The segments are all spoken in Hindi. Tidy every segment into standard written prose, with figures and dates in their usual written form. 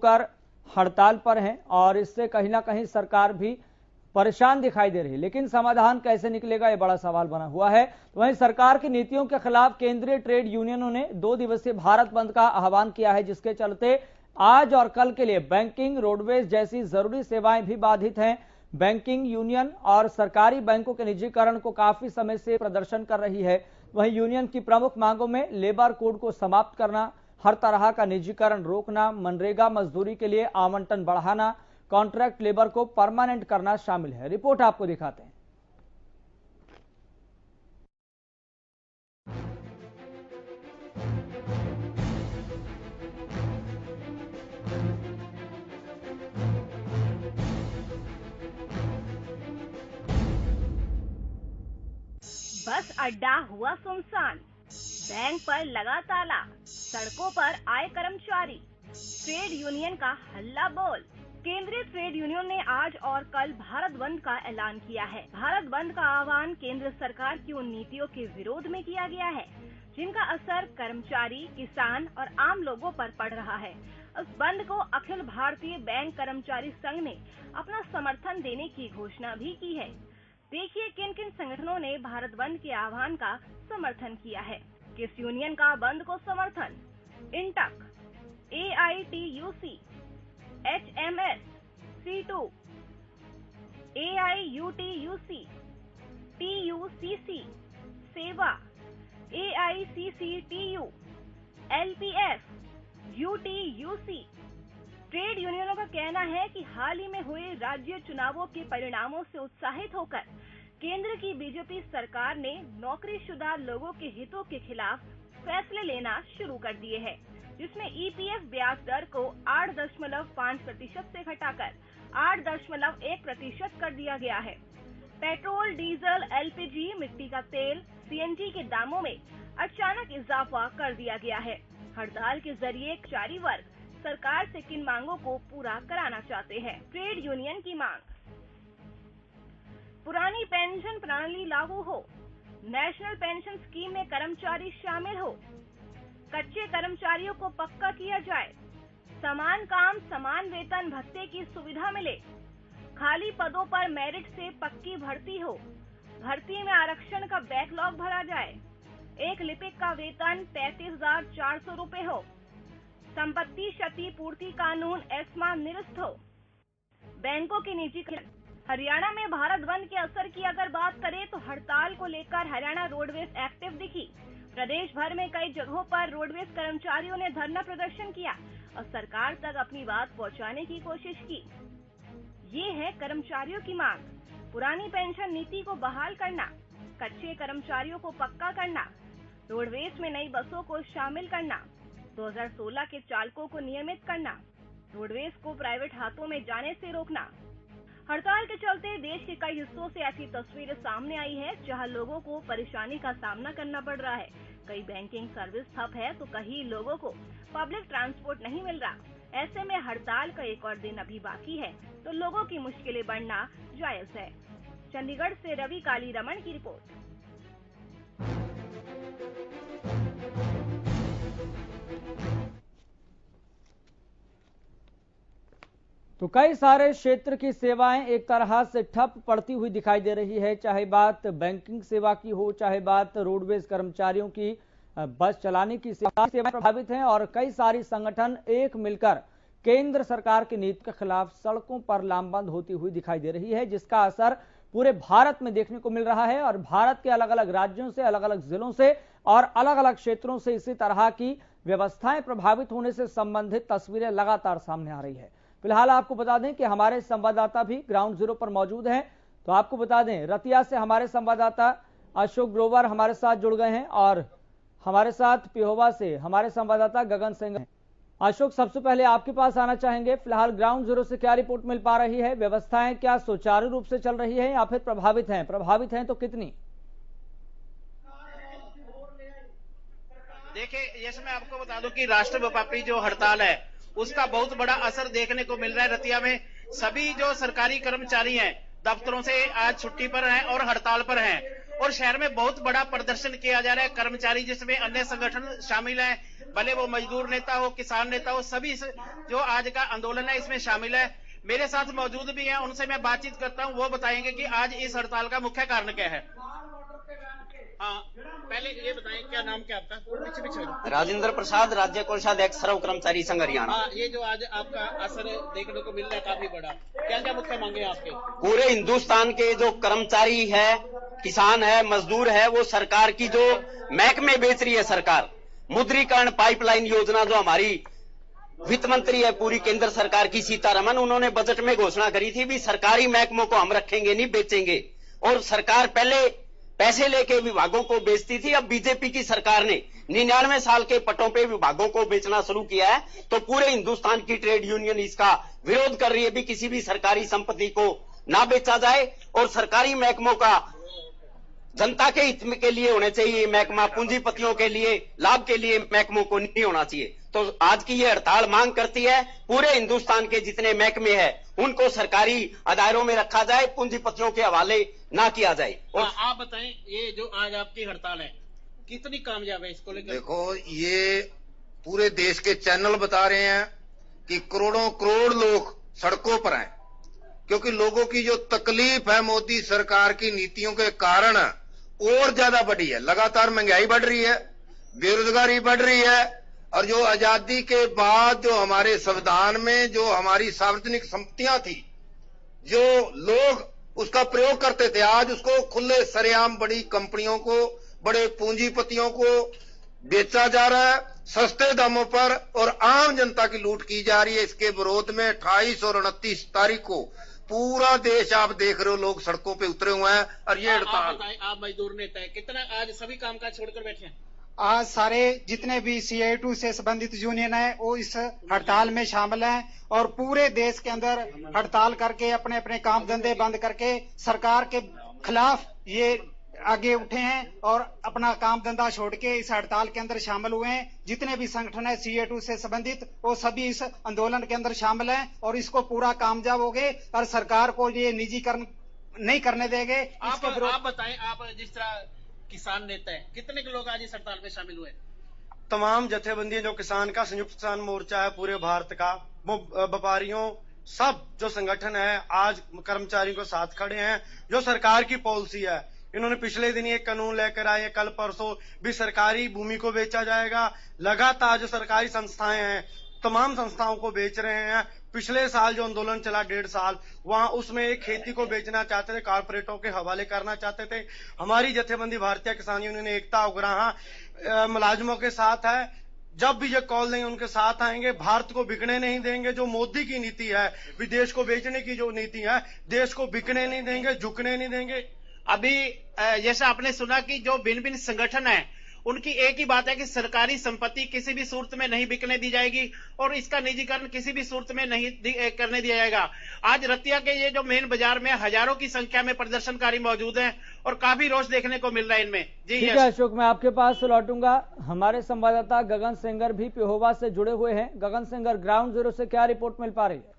कर हड़ताल पर हैं और इससे कहीं ना कहीं सरकार भी परेशान दिखाई दे रही है। लेकिन समाधान कैसे निकलेगा, यह बड़ा सवाल बना हुआ है। तो वहीं सरकार की नीतियों के खिलाफ केंद्रीय ट्रेड यूनियनों ने 2 दिवसीय भारत बंद का आह्वान किया है, जिसके चलते आज और कल के लिए बैंकिंग, रोडवेज जैसी जरूरी सेवाएं भी बाधित हैं। बैंकिंग यूनियन और सरकारी बैंकों के निजीकरण को काफी समय से प्रदर्शन कर रही है। वहीं यूनियन की प्रमुख मांगों में लेबर कोड को समाप्त करना, हर तरह का निजीकरण रोकना, मनरेगा मजदूरी के लिए आवंटन बढ़ाना, कॉन्ट्रैक्ट लेबर को परमानेंट करना शामिल है। रिपोर्ट आपको दिखाते हैं। बस अड्डा हुआ सुनसान, बैंक पर लगा ताला, सड़कों पर आए कर्मचारी, ट्रेड यूनियन का हल्ला बोल। केंद्रीय ट्रेड यूनियन ने आज और कल भारत बंद का ऐलान किया है। भारत बंद का आह्वान केंद्र सरकार की उन नीतियों के विरोध में किया गया है जिनका असर कर्मचारी, किसान और आम लोगों पर पड़ रहा है। इस बंद को अखिल भारतीय बैंक कर्मचारी संघ ने अपना समर्थन देने की घोषणा भी की है। देखिए किन किन संगठनों ने भारत बंद के आह्वान का समर्थन किया है। किस यूनियन का बंद को समर्थन? INTUC, AITUC, HMS, C2, AIUTUC, TUCC, सेवा, AICCTU, LPF, UTUC। ट्रेड यूनियनों का कहना है कि हाल ही में हुए राज्य चुनावों के परिणामों से उत्साहित होकर केंद्र की बीजेपी सरकार ने नौकरीशुदा लोगों के हितों के खिलाफ फैसले लेना शुरू कर दिए हैं, जिसमें EPF ब्याज दर को 8.5% से घटाकर 8.1% कर दिया गया है। पेट्रोल, डीजल, LPG, मिट्टी का तेल, CNG के दामों में अचानक इजाफा कर दिया गया है। हड़ताल के जरिए कर्मचारी वर्ग सरकार से किन मांगों को पूरा कराना चाहते हैं? ट्रेड यूनियन की मांग, पुरानी पेंशन प्रणाली लागू हो, नेशनल पेंशन स्कीम में कर्मचारी शामिल हो, कच्चे कर्मचारियों को पक्का किया जाए, समान काम समान वेतन भत्ते की सुविधा मिले, खाली पदों पर मेरिट से पक्की भर्ती हो, भर्ती में आरक्षण का बैकलॉग भरा जाए, एक लिपिक का वेतन 35,400 रुपए हो, संपत्ति क्षति पूर्ति कानून एस्मा निरस्त हो, बैंकों के निजीकरण। हरियाणा में भारत बंद के असर की अगर बात करें तो हड़ताल को लेकर हरियाणा रोडवेज एक्टिव दिखी। प्रदेश भर में कई जगहों पर रोडवेज कर्मचारियों ने धरना प्रदर्शन किया और सरकार तक अपनी बात पहुंचाने की कोशिश की। ये है कर्मचारियों की मांग, पुरानी पेंशन नीति को बहाल करना, कच्चे कर्मचारियों को पक्का करना, रोडवेज में नई बसों को शामिल करना, 2016 के चालकों को नियमित करना, रोडवेज को प्राइवेट हाथों में जाने से रोकना। हड़ताल के चलते देश के कई हिस्सों से ऐसी तस्वीरें सामने आई है जहां लोगों को परेशानी का सामना करना पड़ रहा है। कई बैंकिंग सर्विस ठप है तो कई लोगों को पब्लिक ट्रांसपोर्ट नहीं मिल रहा। ऐसे में हड़ताल का एक और दिन अभी बाकी है तो लोगों की मुश्किलें बढ़ना जायज है। चंडीगढ़ से रवि काली रमन की रिपोर्ट। तो कई सारे क्षेत्र की सेवाएं एक तरह से ठप पड़ती हुई दिखाई दे रही है, चाहे बात बैंकिंग सेवा की हो, चाहे बात रोडवेज कर्मचारियों की बस चलाने की सेवाएं प्रभावित हैं और कई सारी संगठन एक मिलकर केंद्र सरकार की नीति के खिलाफ सड़कों पर लामबंद होती हुई दिखाई दे रही है, जिसका असर पूरे भारत में देखने को मिल रहा है। और भारत के अलग अलग राज्यों से, अलग अलग जिलों से और अलग अलग क्षेत्रों से इसी तरह की व्यवस्थाएं प्रभावित होने से संबंधित तस्वीरें लगातार सामने आ रही है। फिलहाल आपको बता दें कि हमारे संवाददाता भी ग्राउंड जीरो पर मौजूद हैं। तो आपको बता दें, रतिया से हमारे संवाददाता अशोक ग्रोवर हमारे साथ जुड़ गए हैं और हमारे साथ पिहोवा से हमारे संवाददाता गगन सिंह हैं। अशोक, सबसे पहले आपके पास आना चाहेंगे, फिलहाल ग्राउंड जीरो से क्या रिपोर्ट मिल पा रही है? व्यवस्थाएं क्या सुचारू रूप से चल रही है या फिर प्रभावित हैं तो कितनी? देखिए, जैसे मैं आपको बता दूं कि राष्ट्रव्यापी जो हड़ताल है उसका बहुत बड़ा असर देखने को मिल रहा है। रतिया में सभी जो सरकारी कर्मचारी हैं दफ्तरों से आज छुट्टी पर हैं और हड़ताल पर हैं और शहर में बहुत बड़ा प्रदर्शन किया जा रहा है। कर्मचारी जिसमें अन्य संगठन शामिल हैं, भले वो मजदूर नेता हो, किसान नेता हो, सभी जो आज का आंदोलन है इसमें शामिल है। मेरे साथ मौजूद भी हैं, उनसे मैं बातचीत करता हूं, वो बताएंगे कि आज इस हड़ताल का मुख्य कारण क्या है। हाँ, पहले ये बताएं, क्या नाम क्या आपका? पीछे राजेंद्र प्रसाद, राज्य कोषाध्यक्ष सर्व कर्मचारी संघ हरियाणा। हाँ, ये जो आज आपका असर देखने को मिल रहा है काफी बड़ा, क्या क्या मुख्य मांगे हैं आपके? पूरे हिंदुस्तान के जो कर्मचारी है, किसान है, मजदूर है, वो सरकार की जो महकमे बेच रही है सरकार, मुद्रीकरण पाइपलाइन योजना जो हमारी वित्त मंत्री है पूरी केंद्र सरकार की सीतारमन, उन्होंने बजट में घोषणा करी थी भी सरकारी महकमों को हम रखेंगे नहीं, बेचेंगे। और सरकार पहले पैसे लेके विभागों को बेचती थी, अब बीजेपी की सरकार ने 99 साल के पटों पे विभागों को बेचना शुरू किया है। तो पूरे हिंदुस्तान की ट्रेड यूनियन इसका विरोध कर रही है भी किसी भी सरकारी संपत्ति को ना बेचा जाए और सरकारी महकमों का जनता के हित के लिए होने चाहिए महकमा, पूंजीपतियों के लिए लाभ के लिए महकमों को नहीं होना चाहिए। तो आज की ये हड़ताल मांग करती है पूरे हिंदुस्तान के जितने महकमे हैं उनको सरकारी अदारों में रखा जाए, पूंजीपतियों के हवाले ना किया जाए। और आप बताएं, ये जो आज आपकी हड़ताल है कितनी कामयाब है इसको लेकर? देखो, ये पूरे देश के चैनल बता रहे हैं कि करोड़ों करोड़ लोग सड़कों पर हैं, क्योंकि लोगों की जो तकलीफ है मोदी सरकार की नीतियों के कारण और ज्यादा बढ़ी है। लगातार महंगाई बढ़ रही है, बेरोजगारी बढ़ रही है, और जो आजादी के बाद जो हमारे संविधान में जो हमारी सार्वजनिक संपत्तियां थी, जो लोग उसका प्रयोग करते थे, आज उसको खुले सरेआम बड़ी कंपनियों को, बड़े पूंजीपतियों को बेचा जा रहा है सस्ते दामों पर, और आम जनता की लूट की जा रही है। इसके विरोध में 28 और 29 तारीख को पूरा देश आप देख रहे हो, लोग सड़कों पे उतरे हुए हैं। और ये हड़ताल, आप मजदूर नेता है, कितना आज सभी कामकाज छोड़कर बैठे हैं? आज सारे जितने भी CI2 से संबंधित यूनियन है वो इस हड़ताल में शामिल हैं और पूरे देश के अंदर हड़ताल करके अपने अपने काम धंधे बंद करके सरकार के खिलाफ ये आगे उठे हैं और अपना काम धंधा छोड़ के इस हड़ताल के अंदर शामिल हुए हैं। जितने भी संगठन है CI2 से संबंधित वो सभी इस आंदोलन के अंदर शामिल हैं और इसको पूरा कामयाब होंगे और सरकार को ये निजीकरण नहीं करने देंगे। आप बताएं, आप जिस तरह किसान नेता है, कितने के लोग आज इस हड़ताल में शामिल हुए? तमाम जथेबंदी जो किसान का संयुक्त किसान मोर्चा है पूरे भारत का, वो व्यापारियों सब जो संगठन है आज कर्मचारियों के साथ खड़े हैं। जो सरकार की पॉलिसी है, इन्होंने पिछले दिन एक कानून लेकर आए, कल परसों भी सरकारी भूमि को बेचा जाएगा। लगातार जो सरकारी संस्थाएं हैं तमाम संस्थाओं को बेच रहे हैं। पिछले साल जो आंदोलन चला 1.5 साल, वहां उसमें एक खेती को बेचना चाहते थे, कारपोरेटों के हवाले करना चाहते थे। हमारी जथेबंदी भारतीय किसान यूनियन एकता उग्राहा मुलाजिमों के साथ है। जब भी ये कॉल देंगे उनके साथ आएंगे। भारत को बिकने नहीं देंगे। जो मोदी की नीति है, विदेश को बेचने की जो नीति है, देश को बिकने नहीं देंगे, झुकने नहीं देंगे। अभी जैसा आपने सुना कि जो भिन्न भिन्न संगठन है उनकी एक ही बात है कि सरकारी संपत्ति किसी भी सूरत में नहीं बिकने दी जाएगी और इसका निजीकरण किसी भी सूरत में नहीं करने दिया जाएगा। आज रतिया के ये जो मेन बाजार में हजारों की संख्या में प्रदर्शनकारी मौजूद हैं और काफी रोष देखने को मिल रहा है इनमें। जी ठीक है अशोक, मैं आपके पास लौटूंगा। हमारे संवाददाता गगन सेंगर भी पेहोवा से जुड़े हुए हैं। गगन सेंगर, ग्राउंड जीरो से क्या रिपोर्ट मिल पा रही है?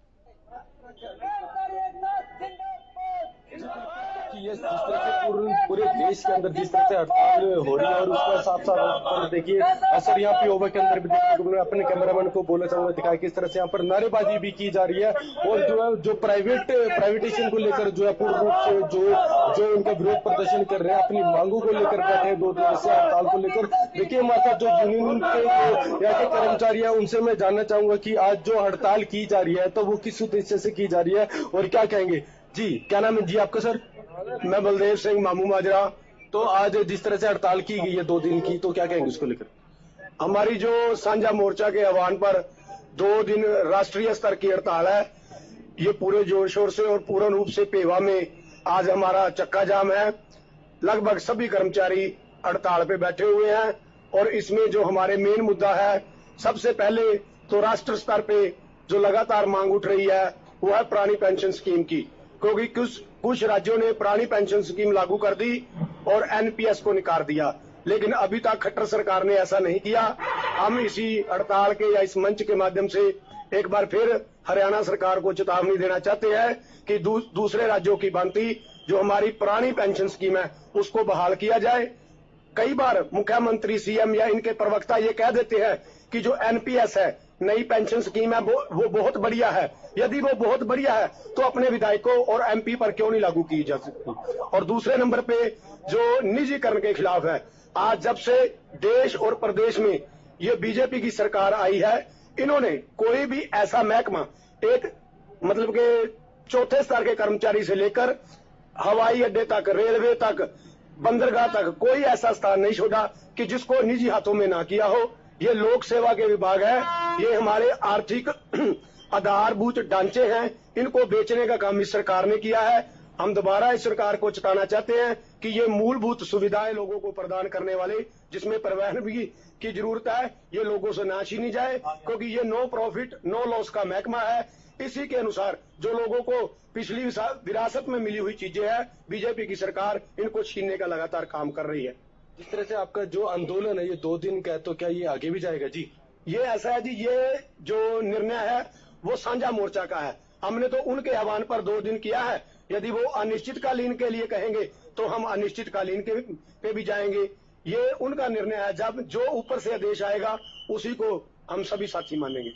जिस तरह से पूरे देश के अंदर जिस तरह से हड़ताल हो रही है और उसका साथ साथ देखिए असर यहाँ पे ओवर के अंदर भी देखने को मिल रहा है। अपने कैमरामैन को बोलना चाहूंगा दिखाया किस तरह से यहाँ पर नारेबाजी भी की जा रही है और जो है जो प्राइवेटेशन को लेकर जो है पूर्ण रूप से जो इनका विरोध प्रदर्शन कर रहे हैं, अपनी मांगों को लेकर बैठे हैं 2 दिन से हड़ताल को लेकर। देखिए हमारे साथ जो यूनियन के यहाँ के कर्मचारी है उनसे मैं जानना चाहूंगा कि आज जो हड़ताल की जा रही है तो वो किस उद्देश्य से की जा रही है और क्या कहेंगे। जी क्या नाम है जी आपका? सर मैं बलदेव सिंह मामू माजरा। तो आज जिस तरह से हड़ताल की गई है 2 दिन की, तो क्या कहेंगे उसको लेकर? हमारी जो साझा मोर्चा के आह्वान पर 2 दिन राष्ट्रीय स्तर की हड़ताल है। ये पूरे जोर शोर से और पूर्ण रूप से पेवा में आज हमारा चक्का जाम है। लगभग सभी कर्मचारी हड़ताल पे बैठे हुए हैं और इसमें जो हमारे मेन मुद्दा है, सबसे पहले तो राष्ट्र स्तर पे जो लगातार मांग उठ रही है वो है पुरानी पेंशन स्कीम की, क्योंकि कुछ राज्यों ने पुरानी पेंशन स्कीम लागू कर दी और NPS को निकाल दिया, लेकिन अभी तक खट्टर सरकार ने ऐसा नहीं किया। हम इसी हड़ताल के या इस मंच के माध्यम से एक बार फिर हरियाणा सरकार को चेतावनी देना चाहते हैं कि दूसरे राज्यों की भांति जो हमारी पुरानी पेंशन स्कीम है उसको बहाल किया जाए। कई बार मुख्यमंत्री, CM या इनके प्रवक्ता ये कह देते हैं कि जो एनपीएस है, नई पेंशन स्कीम है, वो बहुत बढ़िया है। यदि वो बहुत बढ़िया है तो अपने विधायकों और एमपी पर क्यों नहीं लागू की जा सकती। और दूसरे नंबर पे जो निजीकरण के खिलाफ है, आज जब से देश और प्रदेश में ये बीजेपी की सरकार आई है, इन्होंने कोई भी ऐसा महकमा, एक मतलब के चौथे स्तर के कर्मचारी से लेकर हवाई अड्डे तक, रेलवे तक, बंदरगाह तक, कोई ऐसा स्थान नहीं छोड़ा कि जिसको निजी हाथों में ना किया हो। ये लोक सेवा के विभाग है, ये हमारे आर्थिक आधारभूत ढांचे हैं, इनको बेचने का काम इस सरकार ने किया है। हम दोबारा इस सरकार को चेताना चाहते हैं कि ये मूलभूत सुविधाएं लोगों को प्रदान करने वाले, जिसमें परिवहन भी की जरूरत है, ये लोगों से ना छीनी जाए, क्योंकि ये नो प्रॉफिट नो लॉस का महकमा है। इसी के अनुसार जो लोगों को पिछली विरासत में मिली हुई चीजें हैं, बीजेपी की सरकार इनको छीनने का लगातार काम कर रही है। जिस तरह से आपका जो आंदोलन है ये 2 दिन का है, तो क्या ये आगे भी जाएगा जी? ये ऐसा है जी, ये जो निर्णय है वो साझा मोर्चा का है। हमने तो उनके आह्वान पर 2 दिन किया है। यदि वो अनिश्चितकालीन के लिए कहेंगे तो हम अनिश्चितकालीन के पे भी जाएंगे। ये उनका निर्णय है, जब जो ऊपर से आदेश आएगा उसी को हम सभी साथी मानेंगे।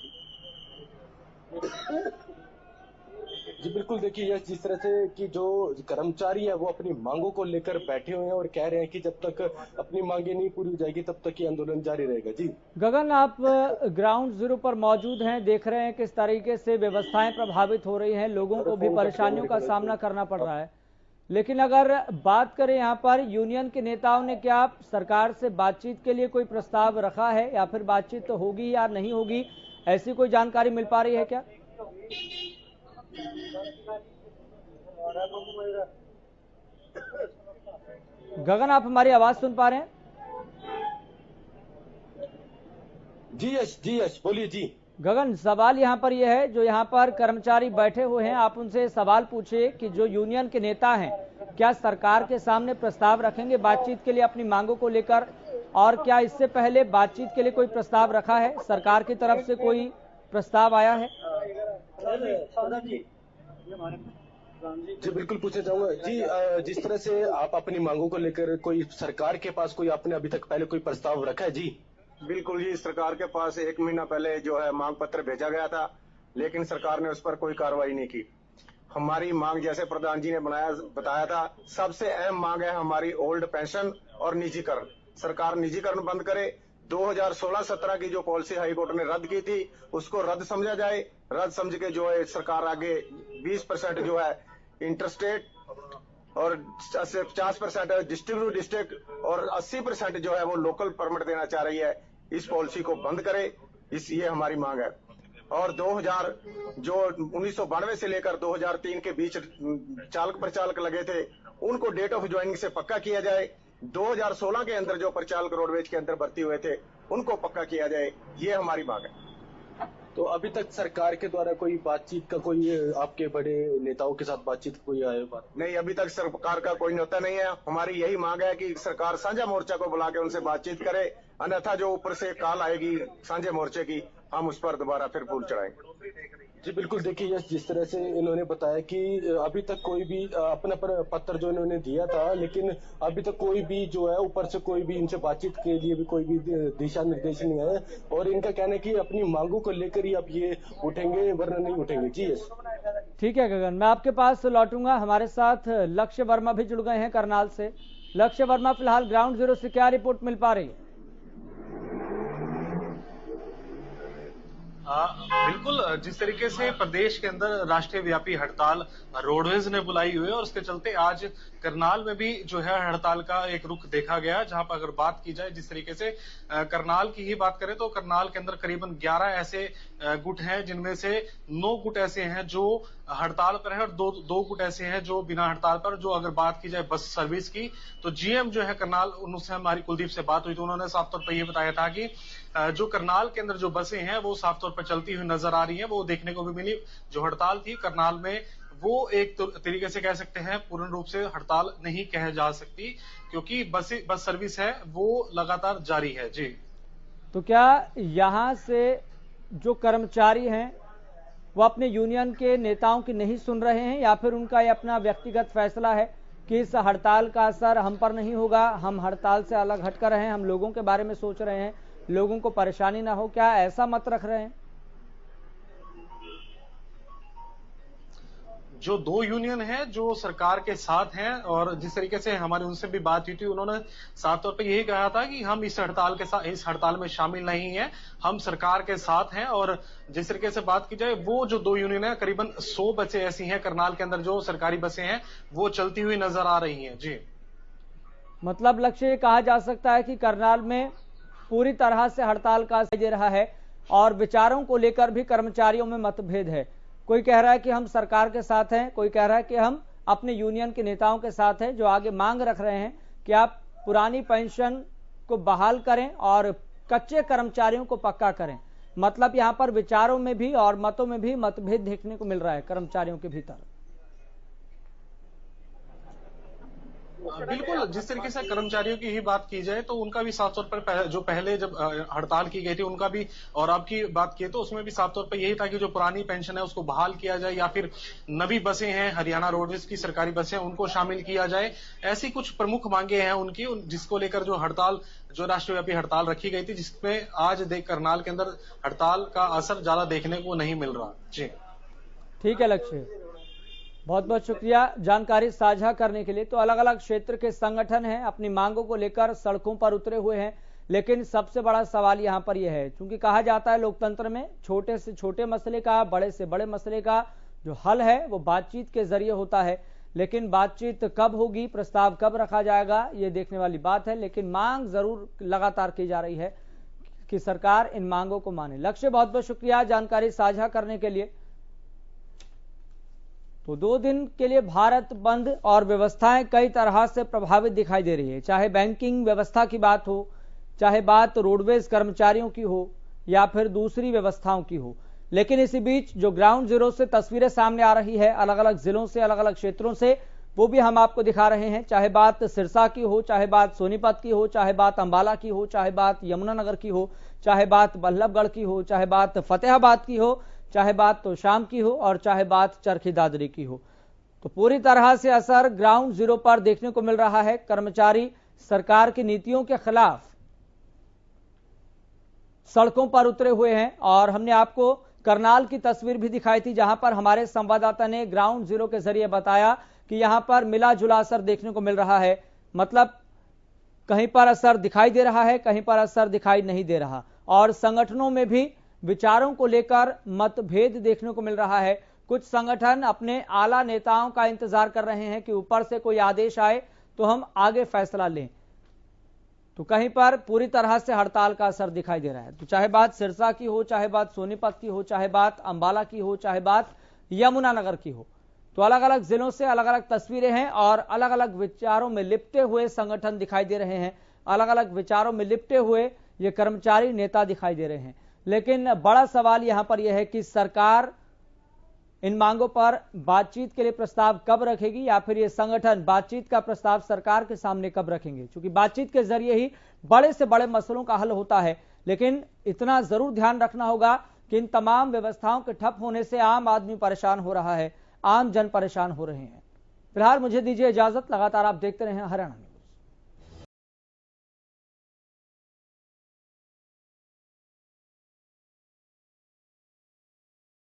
जी बिल्कुल, देखिए यश, जिस तरह से कि जो कर्मचारी है वो अपनी मांगों को लेकर बैठे हुए हैं और कह रहे हैं कि जब तक अपनी मांगे नहीं पूरी हो जाएगी तब तक ये आंदोलन जारी रहेगा। जी गगन, आप ग्राउंड जीरो पर मौजूद हैं, देख रहे हैं किस तरीके से व्यवस्थाएं प्रभावित हो रही हैं, लोगों को भी परेशानियों का सामना करना पड़ रहा है। लेकिन अगर बात करें यहाँ पर यूनियन के नेताओं ने क्या सरकार से बातचीत के लिए कोई प्रस्ताव रखा है, या फिर बातचीत तो होगी या नहीं होगी, ऐसी कोई जानकारी मिल पा रही है क्या? गगन, आप हमारी आवाज सुन पा रहे हैं? जी यश बोलिए जी। गगन, सवाल यहाँ पर यह है, जो यहाँ पर कर्मचारी बैठे हुए हैं, आप उनसे सवाल पूछिए कि जो यूनियन के नेता हैं क्या सरकार के सामने प्रस्ताव रखेंगे बातचीत के लिए अपनी मांगों को लेकर, और क्या इससे पहले बातचीत के लिए कोई प्रस्ताव रखा है, सरकार की तरफ से कोई प्रस्ताव आया है? जी बिल्कुल पूछना चाहूंगा जी। जिस तरह से आप अपनी मांगों को लेकर कोई सरकार के पास कोई आपने अभी तक पहले कोई प्रस्ताव रखा है? जी बिल्कुल जी, सरकार के पास 1 महीना पहले जो है मांग पत्र भेजा गया था, लेकिन सरकार ने उस पर कोई कार्रवाई नहीं की। हमारी मांग, जैसे प्रधान जी ने बताया था, सबसे अहम मांग है हमारी ओल्ड पेंशन और निजीकरण। सरकार निजीकरण बंद करे। 2016-17 की जो पॉलिसी हाईकोर्ट ने रद्द की थी उसको रद्द समझा जाए। रद्द समझ के जो है सरकार आगे 20% जो है इंटरस्टेट और 50% डिस्ट्रीब्यूट डिस्ट्रिक्ट और 80% जो है वो लोकल परमिट देना चाह रही है। इस पॉलिसी को बंद करे, ये हमारी मांग है। और 2000 जो 1992 से लेकर 2003 के बीच चालक प्रचालक लगे थे उनको डेट ऑफ ज्वाइनिंग से पक्का किया जाए। 2016 के अंदर जो प्रचालक रोडवेज के अंदर भर्ती हुए थे उनको पक्का किया जाए, ये हमारी मांग है। तो अभी तक सरकार के द्वारा कोई बातचीत का, कोई आपके बड़े नेताओं के साथ बातचीत कोई आए बात? नहीं, अभी तक सरकार का कोई नेता नहीं है। हमारी यही मांग है कि सरकार साझा मोर्चा को बुला के उनसे बातचीत करे, अन्यथा जो ऊपर से कॉल आएगी साझे मोर्चे की, हम उस पर दोबारा फिर फूल चढ़ाएंगे। जी बिल्कुल, देखिए जिस तरह से इन्होंने बताया कि अभी तक कोई भी अपना पत्र जो इन्होंने दिया था, लेकिन अभी तक कोई भी जो है ऊपर से कोई भी इनसे बातचीत के लिए भी कोई भी दिशा निर्देश नहीं है, और इनका कहना है कि अपनी मांगों को लेकर ही अब ये उठेंगे वरना नहीं उठेंगे। जी यस, ठीक है गगन, मैं आपके पास लौटूंगा। हमारे साथ लक्ष्य वर्मा भी जुड़ गए हैं करनाल से। लक्ष्य वर्मा, फिलहाल ग्राउंड जीरो से क्या रिपोर्ट मिल पा रही है? बिल्कुल, जिस तरीके से प्रदेश के अंदर राष्ट्रीय व्यापी हड़ताल रोडवेज ने बुलाई हुई है और उसके चलते आज करनाल में भी जो है हड़ताल का एक रुख देखा गया, जहां पर अगर बात की जाए जिस तरीके से करनाल की ही बात करें तो करनाल के अंदर करीबन 11 ऐसे गुट हैं जिनमें से 9 गुट ऐसे हैं जो हड़ताल पर है और दो गुट ऐसे हैं जो बिना हड़ताल पर। जो अगर बात की जाए बस सर्विस की तो जीएम जो है करनाल, उनसे हमारी कुलदीप से बात हुई तो उन्होंने साफ तौर पर यह बताया था कि जो करनाल के अंदर जो बसें हैं वो साफ तौर पर चलती हुई नजर आ रही हैं, वो देखने को भी मिली। जो हड़ताल थी करनाल में वो एक तरीके से कह सकते हैं पूर्ण रूप से हड़ताल नहीं कह जा सकती, क्योंकि बस सर्विस है वो लगातार जारी है। जी, तो क्या यहां से जो कर्मचारी हैं वो अपने यूनियन के नेताओं की नहीं सुन रहे हैं, या फिर उनका ये अपना व्यक्तिगत फैसला है कि इस हड़ताल का असर हम पर नहीं होगा, हम हड़ताल से अलग हटकर हैं, हम लोगों के बारे में सोच रहे हैं, लोगों को परेशानी ना हो, क्या ऐसा मत रख रहे हैं? जो दो यूनियन है जो सरकार के साथ हैं और जिस तरीके से हमारी उनसे भी बात हुई थी, उन्होंने साफ तौर पे यही कहा था कि हम इस हड़ताल में शामिल नहीं हैं, हम सरकार के साथ हैं। और जिस तरीके से बात की जाए, वो जो दो यूनियन है करीबन 100 बसें ऐसी हैं करनाल के अंदर जो सरकारी बसें हैं वो चलती हुई नजर आ रही हैं। जी, मतलब लक्ष्य ये कहा जा सकता है कि करनाल में पूरी तरह से हड़ताल का असर दे रहा है और विचारों को लेकर भी कर्मचारियों में मतभेद है। कोई कह रहा है कि हम सरकार के साथ हैं, कोई कह रहा है कि हम अपने यूनियन के नेताओं के साथ हैं, जो आगे मांग रख रहे हैं कि आप पुरानी पेंशन को बहाल करें और कच्चे कर्मचारियों को पक्का करें। मतलब यहां पर विचारों में भी और मतों में भी मतभेद देखने को मिल रहा है कर्मचारियों के भीतर। बिल्कुल, जिस तरीके से कर्मचारियों की ही बात की जाए तो उनका भी साफ तौर पर जो पहले जब हड़ताल की गई थी उनका भी, और अब की बात की तो उसमें भी साफ तौर पर यही था कि जो पुरानी पेंशन है उसको बहाल किया जाए या फिर नवी बसें हैं, हरियाणा रोडवेज की सरकारी बसें, उनको शामिल किया जाए। ऐसी कुछ प्रमुख मांगे हैं उनकी, जिसको लेकर जो राष्ट्रव्यापी हड़ताल रखी गई थी, जिसमें आज करनाल के अंदर हड़ताल का असर ज्यादा देखने को नहीं मिल रहा। जी ठीक है लक्ष्य, बहुत बहुत शुक्रिया जानकारी साझा करने के लिए। तो अलग अलग क्षेत्र के संगठन हैं, अपनी मांगों को लेकर सड़कों पर उतरे हुए हैं, लेकिन सबसे बड़ा सवाल यहां पर यह है, क्योंकि कहा जाता है लोकतंत्र में छोटे से छोटे मसले का, बड़े से बड़े मसले का जो हल है वो बातचीत के जरिए होता है। लेकिन बातचीत कब होगी, प्रस्ताव कब रखा जाएगा, ये देखने वाली बात है। लेकिन मांग जरूर लगातार की जा रही है कि सरकार इन मांगों को माने। लक्ष्य, बहुत बहुत शुक्रिया जानकारी साझा करने के लिए। तो 2 दिन के लिए भारत बंद और व्यवस्थाएं कई तरह से प्रभावित दिखाई दे रही है, चाहे बैंकिंग व्यवस्था की बात हो, चाहे बात रोडवेज कर्मचारियों की हो या फिर दूसरी व्यवस्थाओं की हो। लेकिन इसी बीच जो ग्राउंड जीरो से तस्वीरें सामने आ रही है अलग अलग जिलों से, अलग अलग क्षेत्रों से, वो भी हम आपको दिखा रहे हैं। चाहे बात सिरसा की हो, चाहे बात सोनीपत की हो, चाहे बात अंबाला की हो, चाहे बात यमुनानगर की हो, चाहे बात बल्लभगढ़ की हो, चाहे बात फतेहाबाद की हो, चाहे बात तो शाम की हो और चाहे बात चरखी दादरी की हो। तो पूरी तरह से असर ग्राउंड जीरो पर देखने को मिल रहा है। कर्मचारी सरकार की नीतियों के खिलाफ सड़कों पर उतरे हुए हैं और हमने आपको करनाल की तस्वीर भी दिखाई थी, जहां पर हमारे संवाददाता ने ग्राउंड जीरो के जरिए बताया कि यहां पर मिला जुला असर देखने को मिल रहा है। मतलब कहीं पर असर दिखाई दे रहा है, कहीं पर असर दिखाई नहीं दे रहा, और संगठनों में भी विचारों को लेकर मतभेद देखने को मिल रहा है। कुछ संगठन अपने आला नेताओं का इंतजार कर रहे हैं कि ऊपर से कोई आदेश आए तो हम आगे फैसला लें। तो कहीं पर पूरी तरह से हड़ताल का असर दिखाई दे रहा है। तो चाहे बात सिरसा की हो, चाहे बात सोनीपत की हो, चाहे बात अंबाला की हो, चाहे बात यमुनानगर की हो, तो अलग अलग जिलों से अलग अलग तस्वीरें हैं और अलग अलग विचारों में लिपटे हुए संगठन दिखाई दे रहे हैं, अलग अलग विचारों में लिपटे हुए ये कर्मचारी नेता दिखाई दे रहे हैं। लेकिन बड़ा सवाल यहां पर यह है कि सरकार इन मांगों पर बातचीत के लिए प्रस्ताव कब रखेगी, या फिर ये संगठन बातचीत का प्रस्ताव सरकार के सामने कब रखेंगे। क्योंकि बातचीत के जरिए ही बड़े से बड़े मसलों का हल होता है। लेकिन इतना जरूर ध्यान रखना होगा कि इन तमाम व्यवस्थाओं के ठप होने से आम आदमी परेशान हो रहा है, आम जन परेशान हो रहे हैं। फिलहाल मुझे दीजिए इजाजत, लगातार आप देखते रहें हरियाणा में।